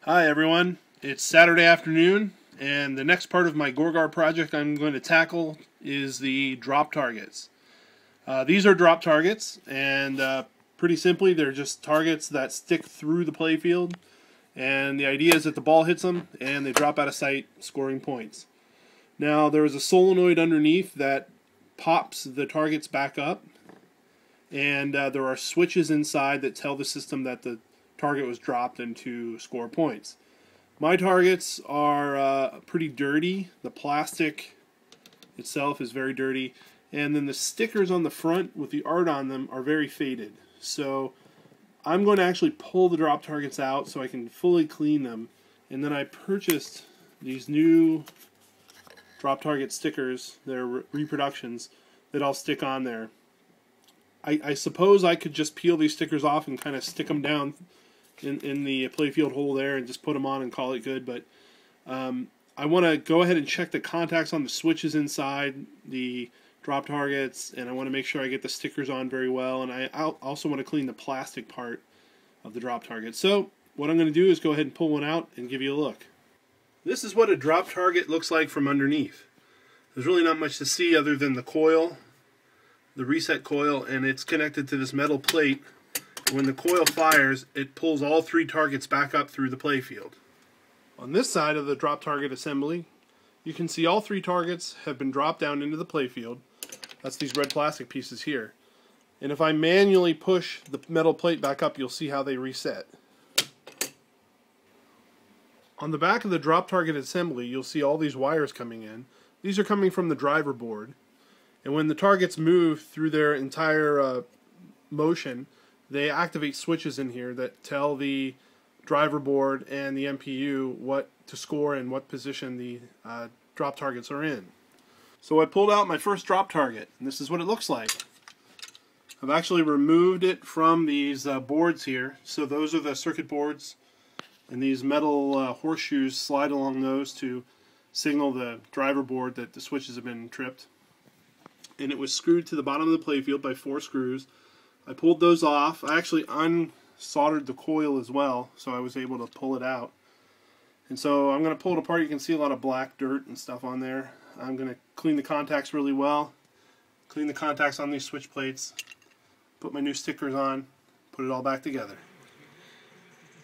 Hi everyone, it's Saturday afternoon, and the next part of my Gorgar project I'm going to tackle is the drop targets. These are drop targets, and pretty simply they're just targets that stick through the playfield, and the idea is that the ball hits them and they drop out of sight, scoring points. Now there is a solenoid underneath that pops the targets back up, and there are switches inside that tell the system that the target was dropped and to score points. My targets are pretty dirty. The plastic itself is very dirty, and then the stickers on the front with the art on them are very faded. So I'm going to actually pull the drop targets out so I can fully clean them, and then I purchased these new drop target stickers. They're reproductions that I'll stick on there. I suppose I could just peel these stickers off and kind of stick them down in the playfield hole there and just put them on and call it good, but I want to go ahead and check the contacts on the switches inside the drop targets, and I want to make sure I get the stickers on very well, and I also want to clean the plastic part of the drop target. So what I'm going to do is go ahead and pull one out and give you a look. This is what a drop target looks like from underneath. There's really not much to see other than the coil, the reset coil, and it's connected to this metal plate. When the coil fires, it pulls all three targets back up through the playfield. On this side of the drop target assembly, you can see all three targets have been dropped down into the playfield. That's these red plastic pieces here. And if I manually push the metal plate back up, you'll see how they reset. On the back of the drop target assembly, you'll see all these wires coming in. These are coming from the driver board. And when the targets move through their entire motion, they activate switches in here that tell the driver board and the MPU what to score and what position the drop targets are in. So I pulled out my first drop target, and this is what it looks like. I've actually removed it from these boards here. So those are the circuit boards, and these metal horseshoes slide along those to signal the driver board that the switches have been tripped. And it was screwed to the bottom of the playfield by 4 screws. I pulled those off. I actually unsoldered the coil as well, so I was able to pull it out. And so I'm going to pull it apart. You can see a lot of black dirt and stuff on there. I'm going to clean the contacts really well, clean the contacts on these switch plates, put my new stickers on, put it all back together.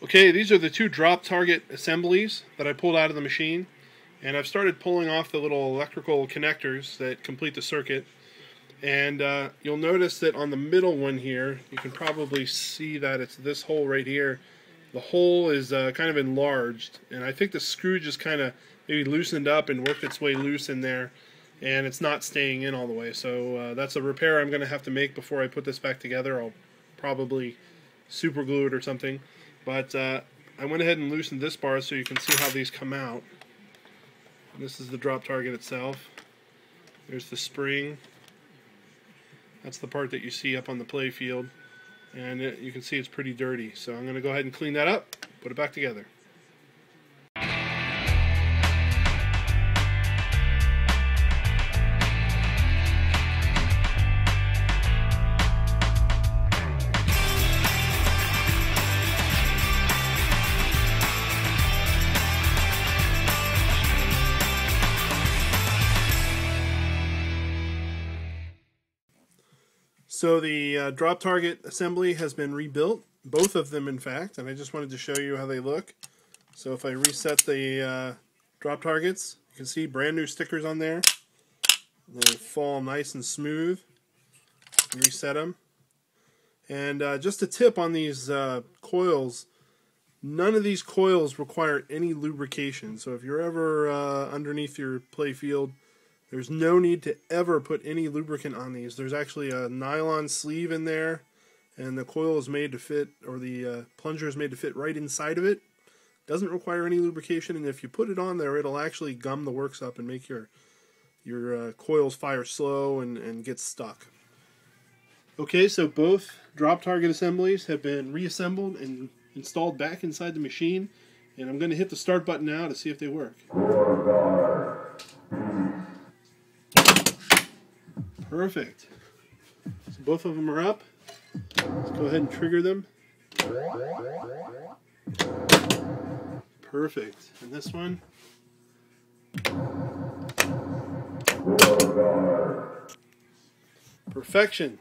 Okay, these are the 2 drop target assemblies that I pulled out of the machine, and I've started pulling off the little electrical connectors that complete the circuit. And you'll notice that on the middle one here, you can probably see that it's this hole right here. The hole is kind of enlarged, and I think the screw just kind of maybe loosened up and worked its way loose in there, and it's not staying in all the way. So that's a repair I'm going to have to make before I put this back together. I'll probably super glue it or something. But I went ahead and loosened this bar so you can see how these come out. And this is the drop target itself. There's the spring. That's the part that you see up on the playfield, and you can see it's pretty dirty. So I'm going to go ahead and clean that up, put it back together. So the drop target assembly has been rebuilt, both of them in fact, and I just wanted to show you how they look. So if I reset the drop targets, you can see brand new stickers on there. They fall nice and smooth. Reset them. And just a tip on these coils, none of these coils require any lubrication. So if you're ever underneath your playfield, there's no need to ever put any lubricant on these. There's actually a nylon sleeve in there, and the coil is made to fit, or the plunger is made to fit right inside of it. Doesn't require any lubrication, and if you put it on there, it'll actually gum the works up and make your coils fire slow and get stuck. Okay, so both drop target assemblies have been reassembled and installed back inside the machine, and I'm going to hit the start button now to see if they work. Perfect. So both of them are up. Let's go ahead and trigger them. Perfect. And this one? Perfection.